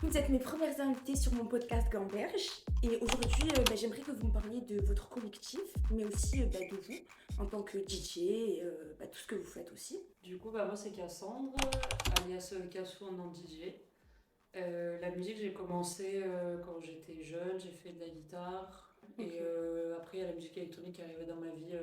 Vous êtes mes premières invitées sur mon podcast Gamberge et aujourd'hui j'aimerais que vous me parliez de votre collectif mais aussi de vous en tant que DJ et tout ce que vous faites aussi. Du coup, moi c'est Cassandre, alias Cassou en DJ. La musique, j'ai commencé quand j'étais jeune, j'ai fait de la guitare. Ok. Et après, il y a la musique électronique qui arrivait dans ma vie,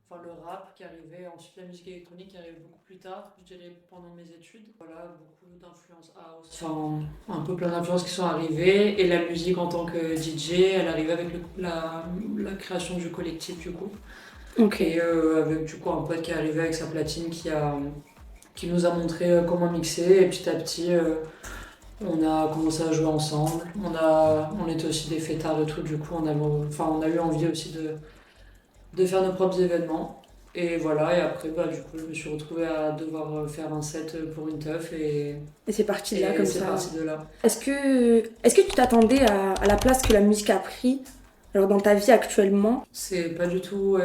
enfin le rap qui arrivait. Ensuite, la musique électronique qui arrivait beaucoup plus tard, je dirais pendant mes études. Voilà, beaucoup d'influences house. Enfin, un peu plein d'influences qui sont arrivées. Et la musique en tant que DJ, elle arrivait avec la création du collectif, du coup. Ok. Et avec du coup un pote qui est arrivé avec sa platine qui nous a montré comment mixer. Et petit à petit, on a commencé à jouer ensemble. On était aussi des fêtards et tout, du coup on a eu envie aussi de faire nos propres événements. Et voilà, et après du coup je me suis retrouvée à devoir faire un set pour une teuf et c'est parti de là comme c'est ça. parti de là. Est-ce que tu t'attendais à la place que la musique a pris alors dans ta vie actuellement? C'était pas du tout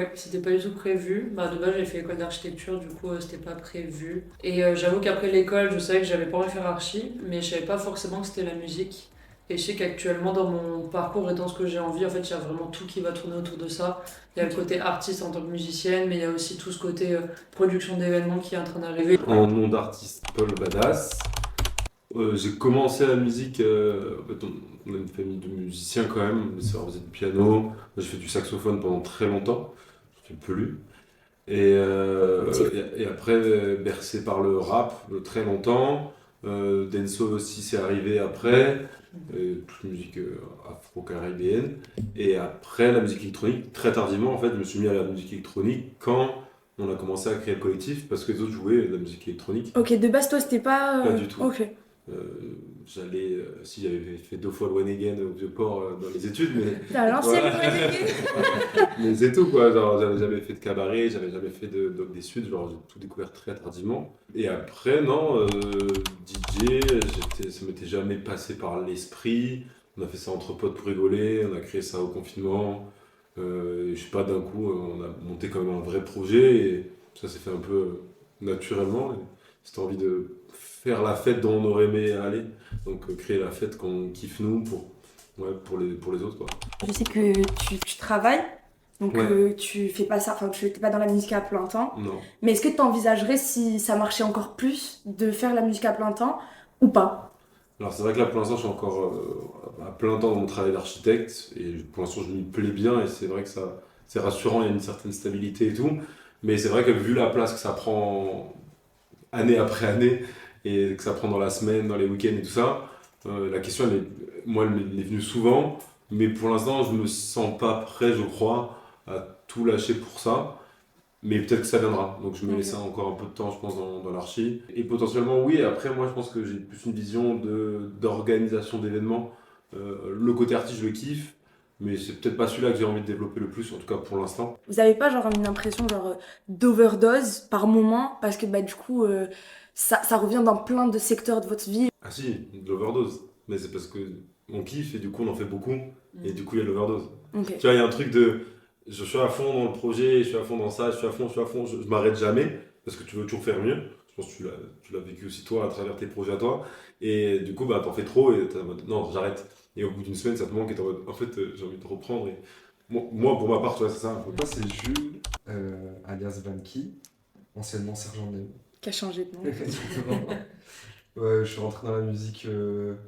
prévu. De base, j'ai fait école d'architecture, du coup, c'était pas prévu. Et j'avoue qu'après l'école, je savais que j'avais pas envie de faire archi, mais je savais pas forcément que c'était la musique. Et je sais qu'actuellement, dans mon parcours et dans ce que j'ai envie, en fait, il y a vraiment tout qui va tourner autour de ça. Il y a le côté artiste en tant que musicienne, mais il y a aussi tout ce côté production d'événements qui est en train d'arriver. En nom d'artiste, Paul Badass. J'ai commencé la musique, en fait, on a une famille de musiciens quand même, mes sœurs faisaient du piano, moi j'ai fait du saxophone pendant très longtemps, je ne fais plus. Et après, bercé par le rap très longtemps, dancehall aussi c'est arrivé après, toute musique afro-caribéenne. Et après la musique électronique, très tardivement en fait, je me suis mis à la musique électronique quand on a commencé à créer le collectif parce que les autres jouaient de la musique électronique. Ok, de base toi c'était pas... Pas du tout. Ok. J'allais, si j'avais fait 2 fois le One Again au Vieux-Port dans les études, mais. T'as lancé Voilà. le One Again. Mais c'est tout quoi, genre j'avais jamais fait de cabaret, j'avais jamais fait de Doc des Suds, genre j'ai tout découvert très tardivement. Et après, non, DJ, ça m'était jamais passé par l'esprit. On a fait ça entre potes pour rigoler, on a créé ça au confinement. Je sais pas, d'un coup, on a monté quand même un vrai projet et ça s'est fait un peu naturellement. Et c'était envie de faire la fête dont on aurait aimé aller, donc créer la fête qu'on kiffe nous pour les autres quoi. Je sais que tu travailles, donc Ouais. tu fais pas ça, enfin tu n'es pas dans la musique à plein temps. Non. Mais est-ce que tu envisagerais, si ça marchait encore plus, de faire la musique à plein temps ou pas? Alors c'est vrai que là pour l'instant je suis encore à plein temps dans mon travail d'architecte et pour l'instant je m'y plais bien et c'est vrai que ça c'est rassurant, il y a une certaine stabilité et tout. Mais c'est vrai que vu la place que ça prend année après année et que ça prend dans la semaine, dans les week-ends et tout ça, la question elle m'est venue souvent, mais pour l'instant je me sens pas prêt je crois à tout lâcher pour ça. Mais peut-être que ça viendra. Donc je me laisse encore un peu de temps, je pense, dans l'archi. Et potentiellement, oui, après, moi, je pense que j'ai plus une vision d'organisation d'événements. Le côté artiste, je le kiffe, mais c'est peut-être pas celui-là que j'ai envie de développer le plus, en tout cas pour l'instant. Vous avez pas genre une impression d'overdose par moment parce que du coup ça revient dans plein de secteurs de votre vie. Ah si, de l'overdose. Mais c'est parce que on kiffe et du coup on en fait beaucoup. Et du coup il y a l'overdose. Ok. Tu vois, il y a un truc de... Je suis à fond dans le projet, je suis à fond dans ça, je suis à fond, je m'arrête jamais, parce que tu veux toujours faire mieux. Je pense que tu l'as vécu aussi toi, à travers tes projets à toi. Et du coup, t'en fais trop et t'es en mode, non, j'arrête. Et au bout d'une semaine, ça te manque et t'es en mode, en fait, j'ai envie de reprendre. Et moi, pour ma part, tu vois, c'est ça un peu. Moi, c'est Jules, alias Vanky, anciennement sergent de Qui a changé de nom. Exactement. Ouais, je suis rentré dans la musique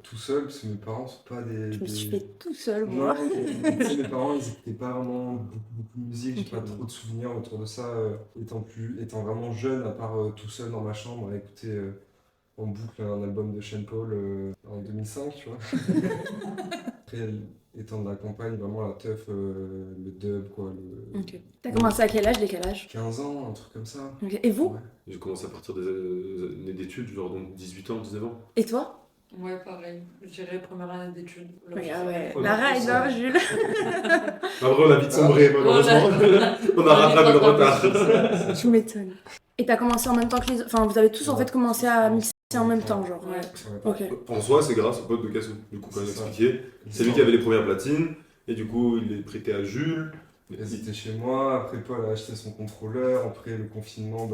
tout seul parce que mes parents sont pas Je me suis fait tout seul Non, moi. mes parents ils écoutaient pas vraiment beaucoup de musique, j'ai Ok. pas trop de souvenirs autour de ça. Étant vraiment jeune, à part tout seul dans ma chambre à écouter en boucle un album de Sean Paul en 2005, tu vois. Après, étant de la campagne, vraiment la teuf, le dub, quoi. Ok. T'as commencé à quel âge, dès quel âge? 15 ans, un truc comme ça. Ok. Et vous? Ouais. J'ai commencé à partir des années d'études, genre donc 18 ans, 19 ans. Et toi? Ouais, pareil. Je dirais première année d'études. Ouais, ouais. Ouais, La ride, c'est hein, ça. Jules. Après, on a vite sombré, malheureusement. On a rattrapé le retard. Tu m'étonnes. Et t'as commencé en même temps que les autres. Enfin, vous avez tous en fait commencé à mixer en même temps, genre. Ouais. Ouais. Ok. En soi, c'est grâce au pote de Cassou, du coup, quand il C'est ça. expliqué. C'est lui qui avait les premières platines, et du coup, il les prêtait à Jules. Elles étaient chez moi, après Paul a acheté son contrôleur, après le confinement,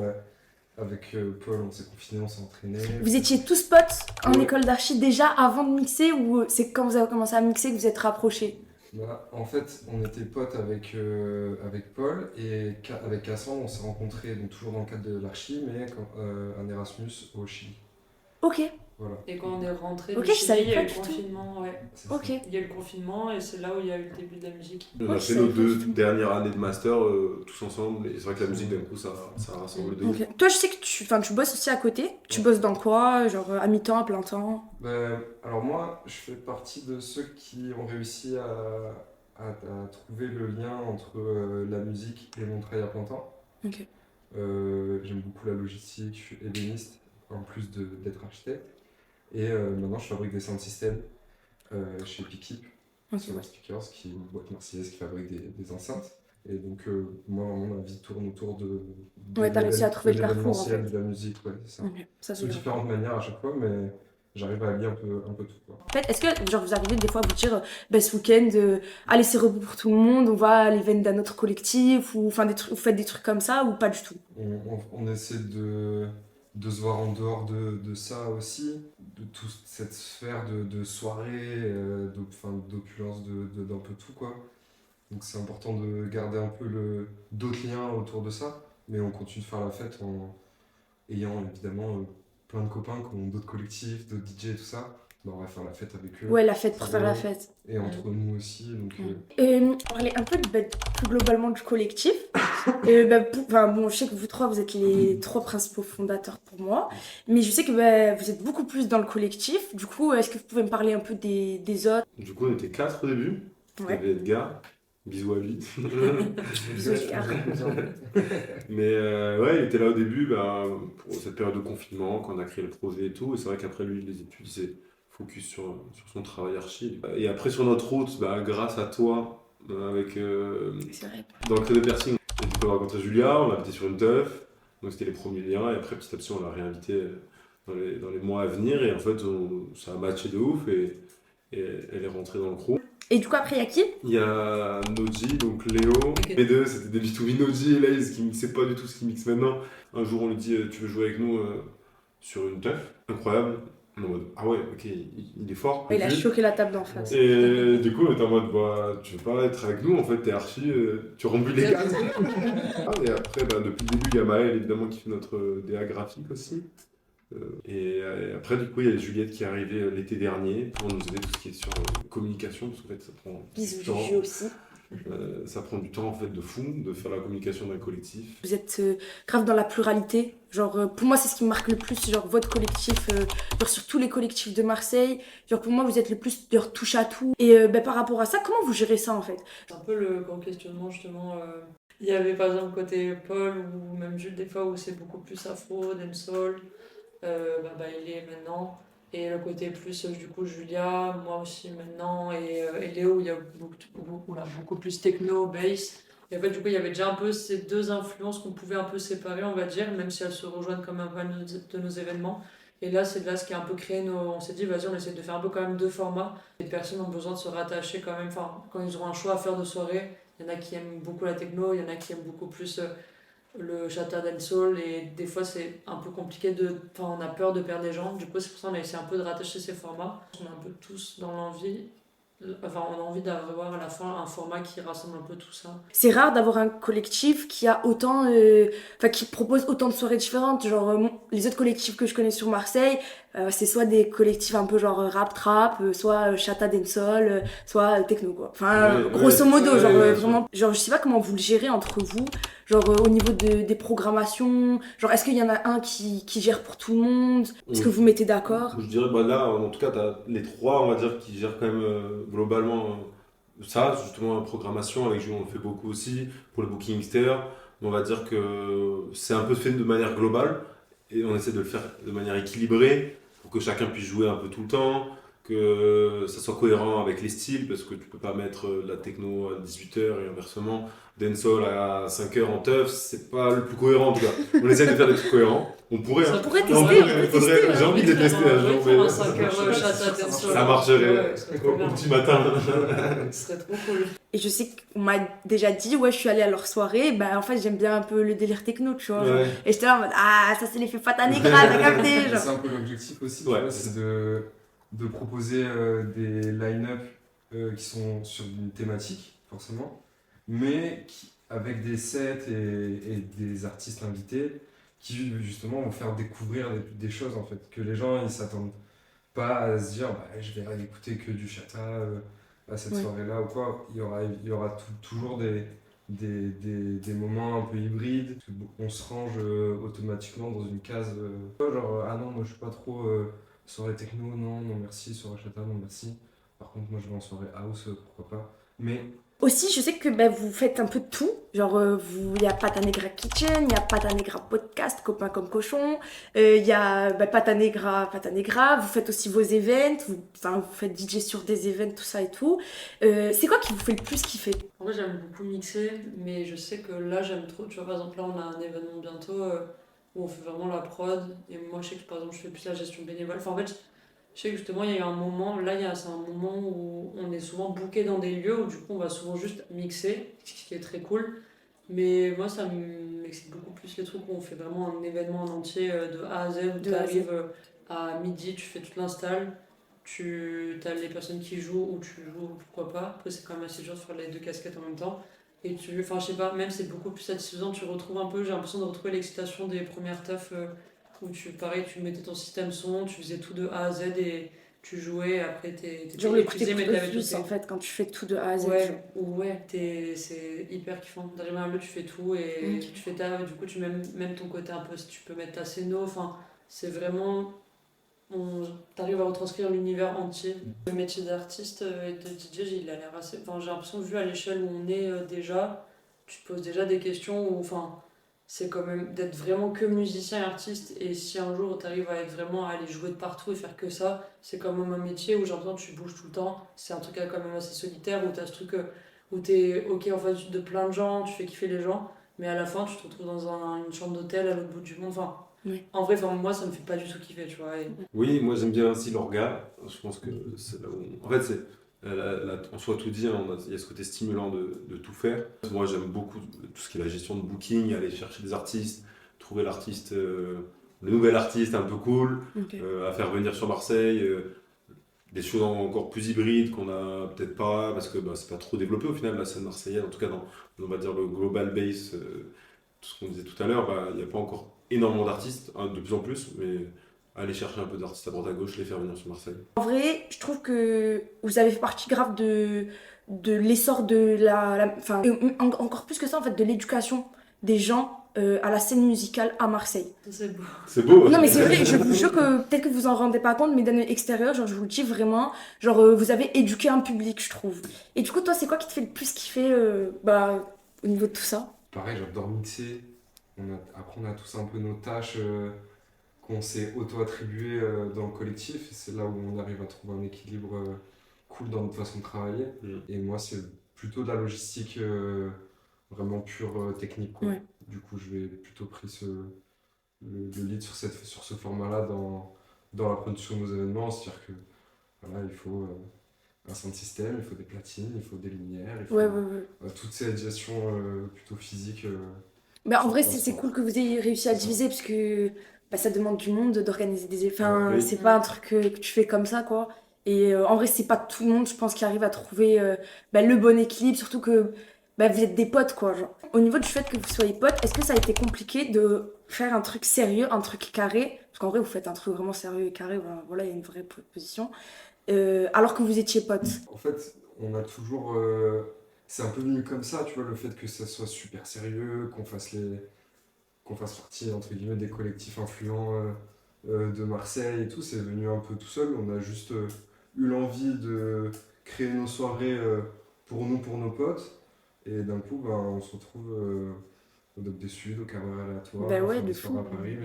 avec Paul, on s'est confinés, on s'est entraînés. Vous étiez tous potes en Ouais. école d'archi déjà avant de mixer ou c'est quand vous avez commencé à mixer que vous êtes rapprochés? Bah, en fait, on était potes avec Paul et avec Cassandre, on s'est rencontrés donc toujours dans le cadre de l'archi, mais un Erasmus au Chili. Ok, Voilà. Et quand on est rentré Ok, du je Chili, savais il y pas a eu du le tout. confinement, ouais. C'est ok. ça. Il y a eu le confinement et c'est là où il y a eu le début de la musique. On Ouais, a je fait savais nos pas 2 du tout. dernières années de master tous ensemble, et c'est vrai que la musique d'un coup ça rassemble de ouf. Ok. Toi, je sais que tu bosses aussi à côté. Tu Ouais. bosses dans quoi? Genre à mi-temps, à plein temps? Alors moi, je fais partie de ceux qui ont réussi à trouver le lien entre la musique et mon travail à plein temps. Ok. J'aime beaucoup la logistique, je suis ébéniste en plus d'être architecte. Et maintenant, je fabrique des sound systems chez Picip, Ok, Solar ouais. Speakers, qui est une boîte marseillaise qui fabrique des enceintes. Et donc, moi, vraiment, ma vie tourne autour de Ouais, t'as réussi à trouver le parcours, en l'événementiel, fait. de la musique, ouais, c'est ça. Ok, ça c'est De bien. différentes manières à chaque fois, mais j'arrive à allier un peu tout, quoi. En fait, est-ce que genre, vous arrivez des fois à vous dire, ce week-end, allez, c'est repos pour tout le monde, on va à l'event d'un autre collectif, ou enfin, vous faites des trucs comme ça, ou pas du tout? On essaie de se voir en dehors de ça aussi, de toute cette sphère de soirée, d'opulence, d'un peu tout, quoi. Donc c'est important de garder un peu d'autres liens autour de ça, mais on continue de faire la fête en ayant évidemment plein de copains qui ont d'autres collectifs, d'autres DJ et tout ça. Ben, on va faire la fête avec eux. Ouais, la fête pour Ça faire la va. fête. Et entre nous aussi. Donc, On parlait un peu plus globalement du collectif. Bon, je sais que vous trois, vous êtes les trois principaux fondateurs pour moi. Mais je sais que vous êtes beaucoup plus dans le collectif. Du coup, est-ce que vous pouvez me parler un peu des autres? Du coup on était 4 au début, il y Ouais. avait Edgar, bisous à lui. Bisous, Edgar. Mais ouais, il était là au début pour cette période de confinement, quand on a créé le projet et tout. Et c'est vrai qu'après lui, les études, il s'est focus sur son travail archi. Et après, sur notre route, grâce à toi, C'est vrai. dans le Cré de Persing, et du coup, on a rencontré Julia, on l'a invité sur une teuf. Donc c'était les premiers liens. Et après, petit à petit, on l'a réinvité dans les mois à venir. Et en fait, ça a matché de ouf. Et elle est rentrée dans le crew. Et du coup, après, il y a qui? Il y a Noji, donc Léo. Ok. Les deux, c'était des B2B Noji et Laze qui mixaient pas du tout ce qu'ils mixent maintenant. Un jour, on lui dit tu veux jouer avec nous sur une teuf? Incroyable. On est en mode ah ouais, ok, il est fort. Il a Ok. choqué la table d'en face. Et du coup, on était en mode tu veux pas être avec nous en fait, t'es archi, tu remplis les cases. Et après, depuis le début, il y a Maël évidemment qui fait notre DA graphique aussi. Et après, du coup, il y a Juliette qui est arrivée l'été dernier pour nous aider tout ce qui est sur communication, parce qu'en fait, ça prend Bisous, du temps. Juju aussi. Ça prend du temps en fait de fou de faire la communication d'un collectif. Vous êtes grave dans la pluralité. Genre, pour moi, c'est ce qui me marque le plus, genre, votre collectif, genre, sur tous les collectifs de Marseille. Genre, pour moi, vous êtes le plus, genre, touche à tout. Et par rapport à ça, comment vous gérez ça, en fait? C'est un peu le grand questionnement justement. Il y avait par exemple côté Paul ou même Jules des fois où c'est beaucoup plus afro, dancehall, il est maintenant. Et le côté plus du coup Julia, moi aussi maintenant, et Léo où il y a beaucoup plus techno, bass. Et en fait du coup il y avait déjà un peu ces deux influences qu'on pouvait un peu séparer on va dire, même si elles se rejoignent comme un peu de nos événements. Et là c'est de là ce qui a un peu créé on s'est dit vas-y on essaie de faire un peu quand même deux formats. Les personnes ont besoin de se rattacher quand même, enfin quand ils auront un choix à faire de soirée, il y en a qui aiment beaucoup la techno, il y en a qui aiment beaucoup plus le chata dancehall et des fois c'est un peu compliqué on a peur de perdre des gens, du coup c'est pour ça qu'on a essayé un peu de rattacher ces formats. On est un peu tous dans l'envie, on a envie d'avoir à la fin un format qui rassemble un peu tout ça. C'est rare d'avoir un collectif qui a autant, qui propose autant de soirées différentes. Genre, les autres collectifs que je connais sur Marseille, c'est soit des collectifs un peu genre rap trap, soit chata dancehall, soit techno quoi. Enfin, Ouais, grosso ouais, modo, ouais, genre ouais, vraiment, genre je sais pas comment vous le gérez entre vous, genre au niveau des programmations, genre est-ce qu'il y en a un qui gère pour tout le monde, est-ce que vous mettez d'accord? Je dirais, là, en tout cas, tu as les trois, on va dire, qui gèrent quand même globalement ça, justement, la programmation. Avec Julien, on le fait beaucoup aussi pour le booking extérieur. Mais on va dire que c'est un peu fait de manière globale et on essaie de le faire de manière équilibrée pour que chacun puisse jouer un peu tout le temps, que ça soit cohérent avec les styles, parce que tu peux pas mettre de la techno à 18h et inversement, dancehall à 5h en teuf, c'est pas le plus cohérent en tout cas. On essaie de faire des trucs cohérents, on pourrait. Ça Hein. pourrait Non, tester, mais j'ai envie de les tester un jour, mais un 5 heures chata dancehall. ça marcherait Ouais, ce serait trop au bien. petit matin. Ce serait trop cool. Et je sais qu'on m'a déjà dit, ouais, je suis allée à leur soirée, bah en fait, j'aime bien un peu le délire techno, tu vois. Ouais. Et j'étais là en mode, ah, ça c'est l'effet Fata Negra, t'as capté, C'est genre. un peu l'objectif aussi, tu Ouais, vois, c'est c'est de proposer des line-up qui sont sur une thématique, forcément, mais avec des sets et des artistes invités qui, justement, vont faire découvrir des choses, en fait, que les gens, ils s'attendent pas à se dire, bah, je vais aller écouter que du chata à cette Ouais. soirée-là ou quoi. Il y aura toujours des moments un peu hybrides. Parce que on se range automatiquement dans une case. Genre, ah non, moi je suis pas trop soirée techno, non, non merci, soirée chata, non merci. Par contre, moi je vais en soirée house, pourquoi pas. Mais Aussi, je sais que bah, vous faites un peu de tout. Genre, il y a Pata Negra Kitchen, il y a Pata Negra Podcast, Copain comme cochon. Il y a Pata Negra, Pata Negra. Vous faites aussi vos events. Vous faites DJ sur des events, tout ça et tout. C'est quoi qui vous fait le plus kiffer? En vrai, j'aime beaucoup mixer, mais je sais que là, j'aime trop. Tu vois, par exemple, là, on a un événement bientôt où on fait vraiment la prod. Et moi, je sais que par exemple, je fais plus la gestion bénévole. Enfin, en fait, je sais que justement, il y a eu un moment, là, c'est un moment où on est souvent booké dans des lieux où du coup, on va souvent juste mixer, ce qui est très cool. Mais moi, ça m'excite beaucoup plus les trucs où on fait vraiment un événement en entier de A à Z, où De tu A à Z. arrives à midi, tu fais toute l'install. Tu as les personnes qui jouent ou tu joues, pourquoi pas. Après, c'est quand même assez dur de faire les deux casquettes en même temps. Et enfin, je sais pas, même c'est beaucoup plus satisfaisant. Tu retrouves un peu, j'ai l'impression de retrouver l'excitation des premières teufs où pareil, tu mettais ton système son, tu faisais tout de A à Z et tu jouais. Et après, t'étais Genre le côté épuisé, mais t'avais tout plus fait. en fait, quand tu fais tout de A à Z. Ouais, genre. ou ouais, c'est hyper kiffant. D'arriver à un lieu, tu fais tout et Ok. tu fais du coup, tu même ton côté un peu, si tu peux mettre ta scéno. Enfin, c'est vraiment. T'arrives à retranscrire l'univers entier. Le métier d'artiste et de DJ, il a l'air assez. Enfin, j'ai l'impression, vu à l'échelle où on est déjà, tu te poses déjà des questions où. Enfin, c'est quand même d'être vraiment que musicien et artiste. Et si un jour t'arrives à être vraiment à aller jouer de partout et faire que ça, c'est quand même un métier où j'ai l'impression que tu bouges tout le temps. C'est un truc quand même assez solitaire où t'as ce truc où t'es ok en face de plein de gens, tu fais kiffer les gens, mais à la fin tu te retrouves dans une chambre d'hôtel à l'autre bout du monde. Enfin, Oui. en vrai, enfin, moi ça me fait pas du tout kiffer, tu vois. Oui, moi j'aime bien aussi l'orga. Je pense que c'est là où. En fait, c'est. On soit tout dit, hein, il y a ce côté stimulant de tout faire. Moi j'aime beaucoup tout ce qui est la gestion de booking, aller chercher des artistes, trouver l'artiste, le nouvel artiste un peu cool, Ok. à faire venir sur Marseille, des choses encore plus hybrides qu'on a peut-être pas, parce que bah, c'est pas trop développé au final la scène marseillaise, en tout cas dans, on va dire le global base, tout ce qu'on disait tout à l'heure, bah, il n'y a pas encore énormément d'artistes, hein, de plus en plus, mais aller chercher un peu d'artistes à droite à gauche, les faire venir sur Marseille. En vrai, je trouve que vous avez fait partie grave de l'essor de enfin, encore plus que ça, en fait, de l'éducation des gens à la scène musicale à Marseille. Ça, c'est beau. C'est beau. Non, mais c'est vrai, je vous jure que peut-être que vous en rendez pas compte, mais d'un œil extérieur, genre, je vous le dis vraiment, genre, vous avez éduqué un public, je trouve. Et du coup, toi, c'est quoi qui te fait le plus kiffer au niveau de tout ça? pareil, j'adore mixer. Après, on a tous un peu nos tâches qu'on s'est auto-attribuées dans le collectif. Et c'est là où on arrive à trouver un équilibre cool dans notre façon de travailler. Et moi, c'est plutôt de la logistique vraiment pure technique, quoi. Ouais. Du coup, je vais plutôt pris le lead sur ce format-là dans la production de nos événements. C'est-à-dire que voilà, il faut un sound system, il faut des platines, il faut des lumières, il faut Ouais, ouais, ouais. toute cette gestion plutôt physique. Bah, en vrai, pense c'est pas. cool que vous ayez réussi à diviser parce que bah, ça demande du monde d'organiser des enfin, Oui. c'est pas un truc que tu fais comme ça, quoi. Et en vrai, c'est pas tout le monde, je pense, qui arrive à trouver le bon équilibre, surtout que vous êtes des potes, quoi. Genre. Au niveau du fait que vous soyez potes, est-ce que ça a été compliqué de faire un truc sérieux, un truc carré? Parce qu'en vrai, vous faites un truc vraiment sérieux et carré, voilà, il y a une vraie position. Alors que vous étiez potes. En fait, on a toujours. C'est un peu venu comme ça, tu vois, le fait que ça soit super sérieux, qu'on fasse partie, entre guillemets, des collectifs influents de Marseille et tout, c'est venu un peu tout seul. On a juste eu l'envie de créer nos soirées pour nous, pour nos potes. Et d'un coup, on se retrouve au Doc des Sud, au Cabaret Aléatoire, Bah ouais, enfin, de des soirées fou. à Paris.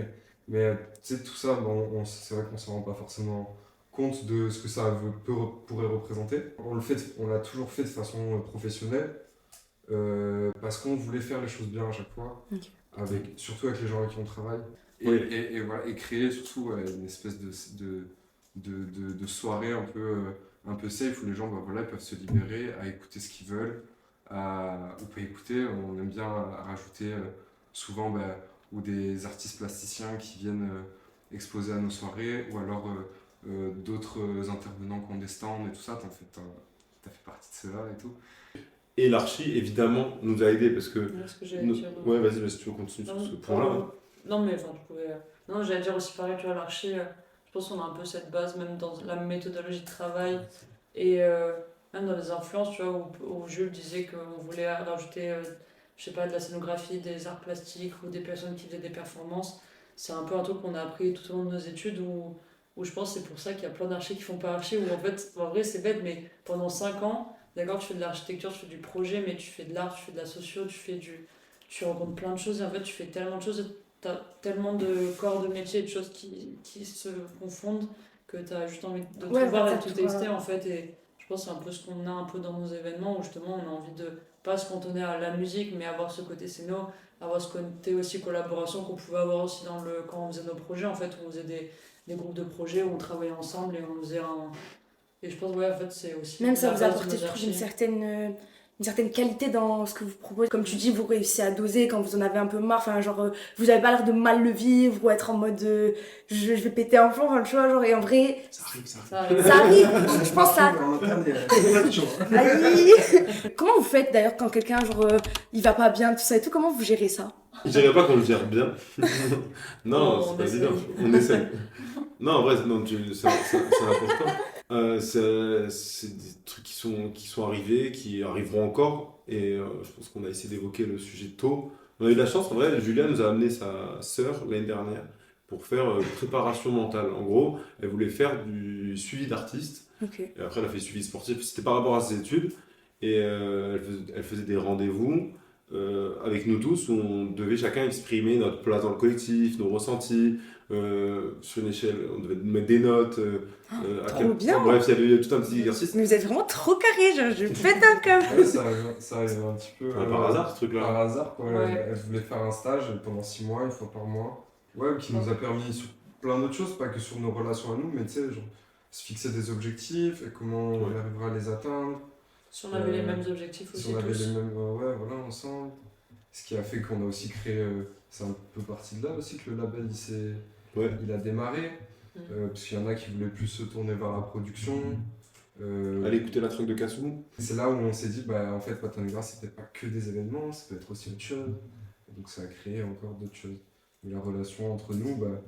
Mais tu sais, tout ça, c'est vrai qu'on s'en rend pas forcément compte de ce que ça pourrait représenter. On l'a toujours fait de façon professionnelle, parce qu'on voulait faire les choses bien à chaque fois, Ok. surtout avec les gens avec qui on travaille. Oui. Et voilà, et créer surtout une espèce de soirée un peu safe où les gens voilà, ils peuvent se libérer à écouter ce qu'ils veulent, ou pas écouter. On aime bien rajouter souvent ou des artistes plasticiens qui viennent exposer à nos soirées, ou alors d'autres intervenants qui ont des stands et tout ça. T'as fait partie de cela et tout. Et l'archi, évidemment, nous a aidés parce que. Ouais, ce que j'allais nous- dire. Ouais, vas-y, si tu veux continuer sur ce point-là. Non, mais enfin, je pouvais. Non, j'allais dire aussi pareil, tu vois, l'archi, je pense qu'on a un peu cette base, même dans la méthodologie de travail et même dans les influences, tu vois, où Jules disait qu'on voulait rajouter, je sais pas, de la scénographie, des arts plastiques ou des personnes qui faisaient des performances. C'est un peu un truc qu'on a appris tout au long de nos études où je pense que c'est pour ça qu'il y a plein d'archis qui font pas archi, où en fait, en vrai, c'est bête, mais pendant 5 ans, d'accord, tu fais de l'architecture, tu fais du projet, mais tu fais de l'art, tu fais de la socio, tu rencontres plein de choses, et en fait, tu fais tellement de choses, t'as tellement de corps de métier et de choses qui se confondent que t'as juste envie de tout Ouais, voir et t'as de tout tout, tester, en fait, et je pense que c'est un peu ce qu'on a un peu dans nos événements, où justement, on a envie de pas se cantonner à la musique, mais avoir ce côté scéno, avoir ce côté aussi collaboration qu'on pouvait avoir aussi quand on faisait nos projets, en fait, où on faisait des groupes de projets, où on travaillait ensemble et on faisait un... Et je pense, ouais, en fait, c'est aussi Même ça la vous base de apporte, nos je trouve, archives. une certaine qualité dans ce que vous proposez. Comme tu dis, vous réussissez à doser quand vous en avez un peu marre. Enfin, genre, vous avez pas l'air de mal le vivre ou être en mode je vais péter un plomb. Enfin, tu vois, genre, et en vrai, Ça arrive, ça arrive. Ça arrive. ça arrive. Je pense que ça. Mais en interne, il y a toujours. Aïe. Comment vous faites d'ailleurs quand quelqu'un, genre, il va pas bien, tout ça et tout, comment vous gérez ça? Je dirais pas qu'on le gère bien. Non, Oh, c'est on pas essaye. évident. On essaie. Non, en vrai, non, c'est important. C'est des trucs qui sont arrivés, qui arriveront encore. Et je pense qu'on a essayé d'évoquer le sujet tôt. On a eu de la chance, en vrai, Julia nous a amené sa sœur l'année dernière pour faire préparation mentale. En gros, elle voulait faire du suivi d'artistes. Ok. Et après, elle a fait suivi sportif. C'était par rapport à ses études. Et elle faisait des rendez-vous avec nous tous où on devait chacun exprimer notre place dans le collectif, nos ressentis. Sur une échelle, on devait mettre des notes. Trop bien. Bref, il y avait tout un petit exercice. Mais vous êtes vraiment trop carré, genre, je pète un câble. Ouais, ça arrive un petit peu. Par hasard, ce truc-là. Par hasard, quoi. Ouais. Elle voulait faire un stage pendant 6 mois, une fois par mois. Ouais, qui nous a permis sur plein d'autres choses, pas que sur nos relations à nous, mais tu sais, genre, se fixer des objectifs et comment on Ouais. arrivera à les atteindre. Si on avait les mêmes objectifs Si aussi on avait tous. les mêmes, ouais, voilà, ensemble. Ce qui a fait qu'on a aussi créé, c'est un peu parti de là aussi que le label Ouais. il a démarré. Mm. Parce qu'il y en a qui voulaient plus se tourner vers la production. Allez écouter la track de Kassou. C'est là où on s'est dit, bah en fait, Patanegra, c'était pas que des événements, ça peut être aussi autre chose. Et donc ça a créé encore d'autres choses. Et la relation entre nous, bah,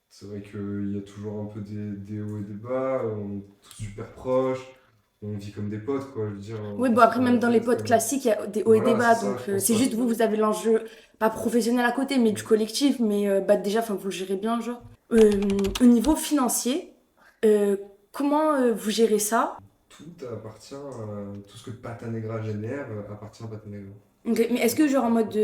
c'est vrai qu'il y a toujours un peu des hauts et des bas, on est tous super proches, on vit comme des potes, quoi, je veux dire. Oui, bon, après, même dans les potes classiques, il y a des hauts et des Voilà, bas. c'est ça, Donc, je pense c'est pas. juste vous avez l'enjeu, pas professionnel à côté, mais du collectif. Mais bah, déjà, enfin, vous le gérez bien, genre. Au niveau financier, comment vous gérez ça? Tout appartient, tout ce que Patanegra génère appartient à Patanegra. Ok, mais est-ce que, genre, en mode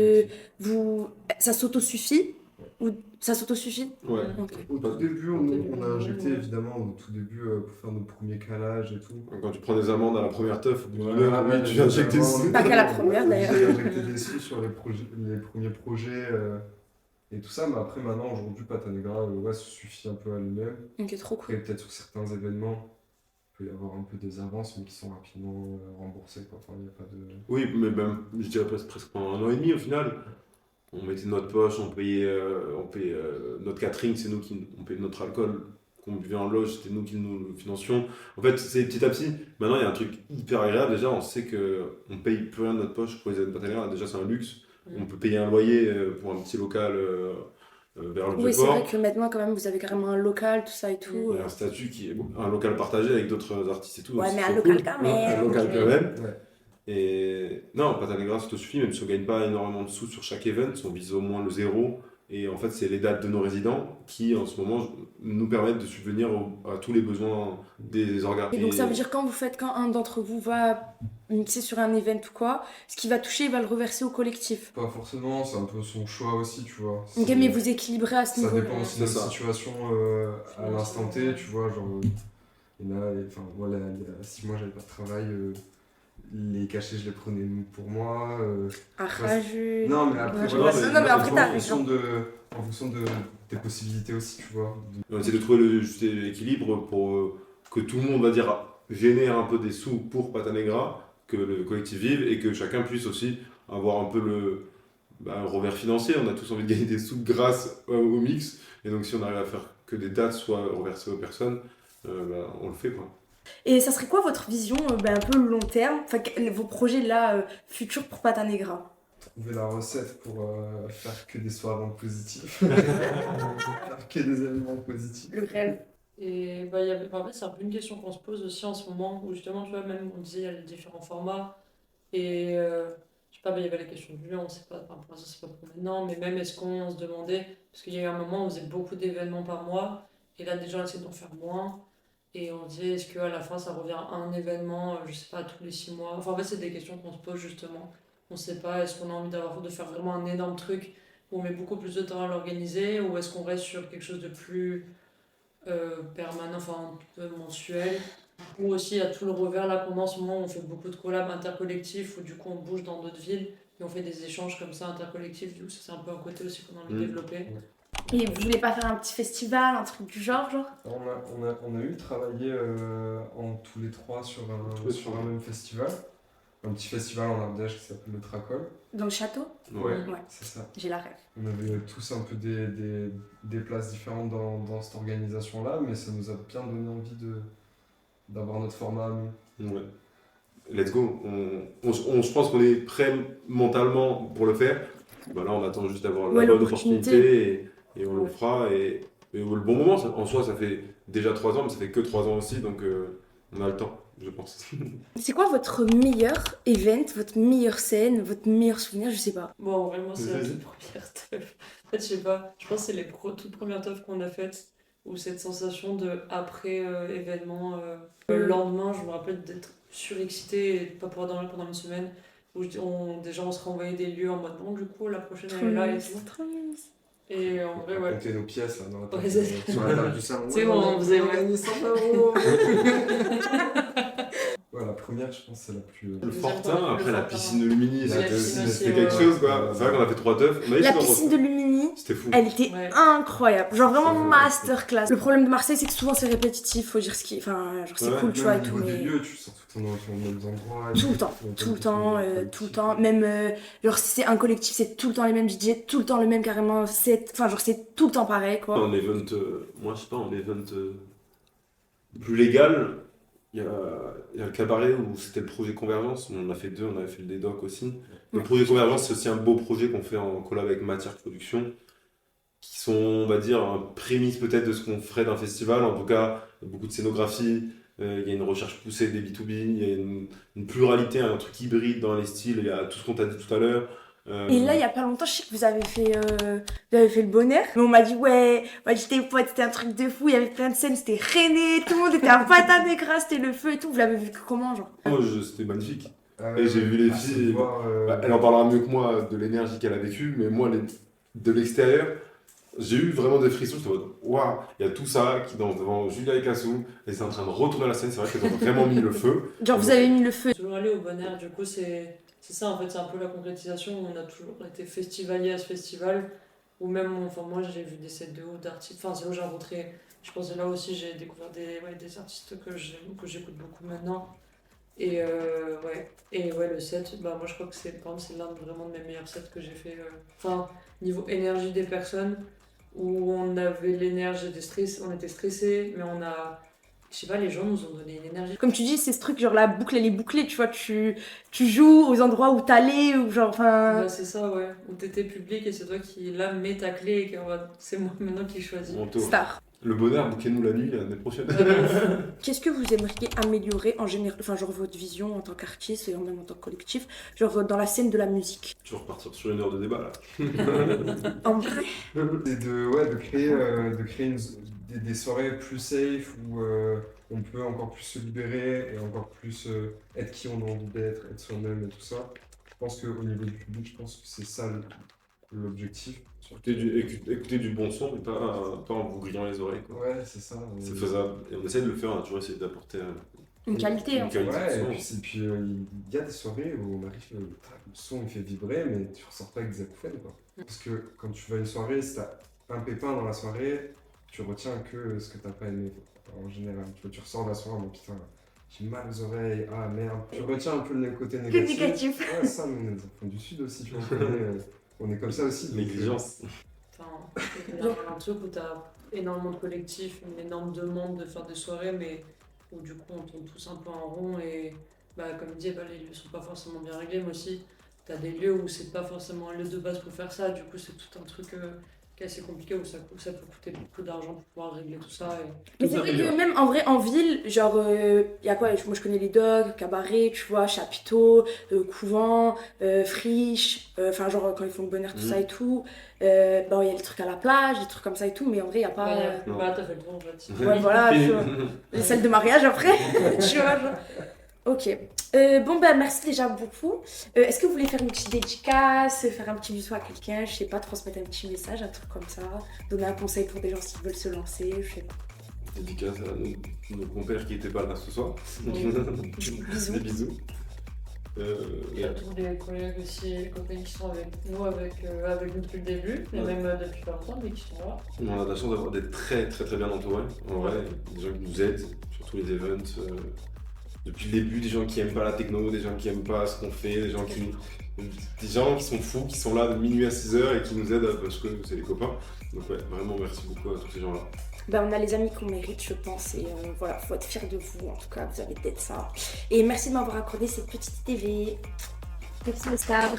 ça s'autosuffit? Ou ça s'autosuffit? Ouais. Ok. Au tout début, on a injecté évidemment au tout début pour faire nos premiers calages et tout. Quand tu prends des amendes à la première teuf, au bout d'une Voilà, heure, oui, ouais, tu viens injecter vraiment, dessus. Pas qu'à la première, d'ailleurs. J'ai injecté des sous sur les premiers projets et tout ça, mais après maintenant, aujourd'hui, Patanegra ouais, se suffit un peu à lui-même. Ok, trop cool. Après, peut-être sur certains événements, il peut y avoir un peu des avances, mais qui sont rapidement remboursées, quoi. Enfin, il n'y a pas de... Oui, mais même, je dirais presque pendant 1 an et demi au final. On mettait de notre poche, on payait notre catering, c'est nous on payait notre alcool qu'on buvait en loge, c'était nous qui nous financions. En fait, c'est petit à petit. Maintenant, il y a un truc hyper agréable. Déjà, on sait qu'on ne paye plus rien de notre poche pour les événements Patanegra. Déjà, c'est un luxe. On peut payer un loyer pour un petit local vers le Oui, c'est Vieux-Port. vrai que maintenant, quand même, vous avez carrément un local, tout ça et tout. Il y a un statut qui est un local partagé avec d'autres artistes et tout. Ouais, donc mais c'est un trop local cool. quand même. Un local quand même. Ouais. Et non, Patanegra, ça te suffit, même si on gagne pas énormément de sous sur chaque event, on vise au moins le zéro Et en fait, c'est les dates de nos résidents qui, en ce moment, nous permettent de subvenir à tous les besoins des organes. Et donc ça veut dire quand un d'entre vous va mixer sur un event ou quoi, ce qui va toucher, il va le reverser au collectif. Pas forcément, c'est un peu son choix aussi, tu vois. Ok, mais vous équilibrez à ce Ça niveau-là. dépend aussi de la C'est ça. situation à l'instant T, tu vois, genre, il y en a, enfin, moi, il y a 6 mois, j'avais pas de travail, les cachets, je les prenais pour moi. Rageux. Non, mais après, Ouais, je voilà, vois ça. c'est Non, mais après, en t'as fonction raison. en fonction de tes possibilités aussi, tu vois. On essaie de trouver le juste équilibre pour que tout le monde, va dire, génère un peu des sous pour Pata Negra, que le collectif vive et que chacun puisse aussi avoir un peu un revers financier. On a tous envie de gagner des sous grâce au mix. Et donc, si on arrive à faire que des dates soient reversées aux personnes, on le fait, quoi. Et ça serait quoi votre vision un peu long terme, enfin vos projets là futurs pour Pata Negra? Trouver la recette pour faire que des soirées positives. Faire que des événements positifs. Le rêve. Et en fait, c'est un peu une question qu'on se pose aussi en ce moment, où justement, tu vois, même on disait il y a les différents formats, et je sais pas, il y avait la question du lieu, on sait pas, enfin, pour l'instant, c'est pas pour maintenant, mais même est-ce qu'on se demandait, parce qu'il y a eu un moment où on faisait beaucoup d'événements par mois, et là, déjà, on essaie d'en faire moins, et on disait est-ce qu'à la fin, ça revient à un événement, je sais pas, tous les 6 mois. Enfin, en fait, c'est des questions qu'on se pose justement. On sait pas, est-ce qu'on a envie de faire vraiment un énorme truc où on met beaucoup plus de temps à l'organiser, ou est-ce qu'on reste sur quelque chose de plus permanent, enfin un peu mensuel. Ou aussi, il y a tout le revers là qu'on a en ce moment, on fait beaucoup de collabs intercollectifs où du coup on bouge dans d'autres villes et on fait des échanges comme ça intercollectifs. Du coup, ça c'est un peu un côté aussi qu'on a envie de développer. Et vous voulez pas faire un petit festival, un truc du genre? On a eu travaillé en tous les trois sur un même festival. Un petit festival en Ardèche qui s'appelle le Tracol. Dans le château? Ouais. Ouais, C'est ça. j'ai la rêve. On avait tous un peu des places différentes dans cette organisation-là, mais ça nous a bien donné envie d'avoir notre format à nous. Ouais. Let's go. Je pense qu'on est prêt mentalement pour le faire. Bah là, on attend juste d'avoir Ouais, la bonne l'opportunité. opportunité et on le Ouais. fera. Et le bon moment, en soi, ça fait déjà 3 ans, mais ça fait que 3 ans aussi, donc on a le temps, je pense. C'est quoi votre meilleur event, votre meilleure scène, votre meilleur souvenir, je sais pas. Bon, vraiment, c'est la Vas-y. toute première teuf. En fait, je sais pas, je pense que c'est les toutes premières teufs qu'on a faites où cette sensation de après événement, le lendemain, je me rappelle d'être surexcité et de pas pouvoir dormir pendant une semaine. Où déjà on se renvoyait des lieux en mode bon, du coup, la prochaine elle est là et tout. Trop nice. Et en vrai, On ouais. comptait nos pièces là, dans la table, Ouais, c'est- sur la table du salon. C'est bon, on faisait- gagné 100 €. Ouais, la première, je pense, c'est la plus. Le Deuxième Fortin, fois, après le la Fortin. piscine de Lumini, Oui, la piscine aussi, c'était quelque ouais. chose, quoi. C'est vrai qu'on a fait 3 teufs. On a La essayé d'en piscine de refaire. Lumini, C'était fou. elle était Ouais. incroyable. Genre vraiment C'est vrai. masterclass. Le problème de Marseille, c'est que souvent c'est répétitif, faut dire ce qui. Enfin, genre c'est Ouais, cool, tu vois, et Au tout, niveau du mais. lieu, tu sors tout le temps dans les mêmes endroits. Tout le temps, tout le temps. Même, genre, si c'est un collectif, c'est tout le temps les mêmes DJ, tout le temps le même carrément set. Enfin, genre, c'est tout le temps pareil, quoi. En event, moi je sais pas, en event plus légal, il y a le cabaret où c'était le projet Convergence. On en a fait 2, on avait fait le Dédoc aussi. Le Ouais. projet Convergence, c'est aussi un beau projet qu'on fait en collab avec Matière Production, qui sont, on va dire, un prémisse peut-être de ce qu'on ferait d'un festival. En tout cas, beaucoup de scénographie, il y a une recherche poussée des B2B, il y a une pluralité, un truc hybride dans les styles, il y a tout ce qu'on t'a dit tout à l'heure. Et là, il y a pas longtemps, je sais que vous avez fait le Bonheur. Mais on m'a dit, ouais, moi j'étais pote, c'était un truc de fou, il y avait plein de scènes, c'était René, tout le monde était à Pata Negra, c'était le feu et tout. Vous l'avez vu comment, genre? Moi, c'était magnifique. Ah Et j'ai vu les c'est filles, voir, Elle en parlera mieux que moi de l'énergie qu'elle a vécue, mais moi, de l'extérieur, j'ai eu vraiment des frissons. J'étais en mode, waouh, il y a tout ça qui danse devant Julia et Cassou, et c'est en train de retourner la scène. C'est vrai qu'elles ont vraiment mis le feu. Genre, vous avez mis le feu. Toujours aller au bon air, du coup, c'est ça en fait, c'est un peu la concrétisation. On a toujours été festivalier à ce festival, ou même, enfin, moi j'ai vu des sets de ouf d'artistes, enfin, c'est là où j'ai rencontré, je pense que là aussi j'ai découvert des artistes que j'écoute beaucoup maintenant. Et ouais, le set, bah moi je crois que par exemple, c'est l'un vraiment de mes meilleurs sets que j'ai fait. Enfin, niveau énergie des personnes, où on avait l'énergie, on était stressé, mais on a je sais pas, les gens nous ont donné une énergie. Comme tu dis, c'est ce truc, genre la boucle, elle est bouclée, tu vois, tu joues aux endroits où t'allais, ou genre, enfin... Ouais, c'est ça, ouais. Où t'étais public et c'est toi qui, là, mets ta clé et que c'est moi maintenant qui choisis. Manteau. Star. Le bonheur, bouquez-nous la nuit l'année prochaine. Qu'est-ce que vous aimeriez améliorer en général, enfin genre votre vision en tant qu'artiste et en même en tant que collectif, genre dans la scène de la musique? Tu vas repartir sur une heure de débat là. En vrai, Et de créer des soirées plus safe où on peut encore plus se libérer et encore plus être qui on a envie d'être, être soi-même et tout ça. Je pense qu'au niveau du public, je pense que c'est ça l'objectif. Écouter du bon son, mais pas en vous grillant les oreilles. Quoi. Ouais, c'est ça. C'est faisable. Et on essaie de le faire, on a toujours essayé d'apporter une qualité. En fait. qualité Ouais, de et son. puis il y a des soirées où on arrive, le son il fait vibrer, mais tu ressors pas avec des acouphènes, quoi. Parce que quand tu vas à une soirée, si t'as un pépin dans la soirée, tu retiens que ce que t'as pas aimé, en général. Tu ressors de la soirée en mode putain, j'ai mal aux oreilles, ah merde. Tu retiens un peu le côté négatif. Négatif. Ouais, ça, mais on est des enfants du Sud aussi, tu vois. On est comme ça aussi. donc, L'exigence. Enfin, il y a un truc où t'as énormément de collectifs, une énorme demande de faire des soirées, mais où du coup on tourne tous un peu en rond et comme dit, les lieux sont pas forcément bien réglés, mais aussi t'as des lieux où c'est pas forcément un lieu de base pour faire ça, du coup c'est tout un truc qui est assez compliqué où ça peut coûter beaucoup d'argent pour pouvoir régler tout ça. Mais c'est vrai que même en vrai en ville, genre y a quoi? Moi je connais les dogs, cabaret, tu vois, chapiteau, couvent, friche, enfin genre quand ils font le bonheur tout ça et tout. Bon il y a les trucs à la plage, des trucs comme ça et tout, mais en vrai y a pas. T'as fait le tour en fait. Ouais voilà, tu vois. Les salles de mariage après, tu vois. Genre. Ok. Bon bah merci déjà beaucoup. Est-ce que vous voulez faire une petite dédicace, faire un petit bisou à quelqu'un, je sais pas, transmettre un petit message, un truc comme ça, donner un conseil pour des gens qui veulent se lancer, je sais pas. Dédicace à nos compères qui n'étaient pas là ce soir. Bisous. Des bisous. Et à tous les collègues aussi, les copains qui sont avec nous, avec nous depuis le début, et même depuis pas longtemps, mais qui sont là. On a la chance d'avoir des très très très bien entourés. En vrai, des gens qui nous aident sur tous les events. Depuis le début, des gens qui aiment pas la techno, des gens qui aiment pas ce qu'on fait, des gens qui sont fous, qui sont là de minuit à 6h et qui nous aident parce que c'est les copains. Donc ouais, vraiment merci beaucoup à tous ces gens-là. Ben, on a les amis qu'on mérite, je pense, et voilà, faut être fiers de vous, en tout cas, vous avez d'être ça. Et merci de m'avoir accordé cette petite TV. Merci le star.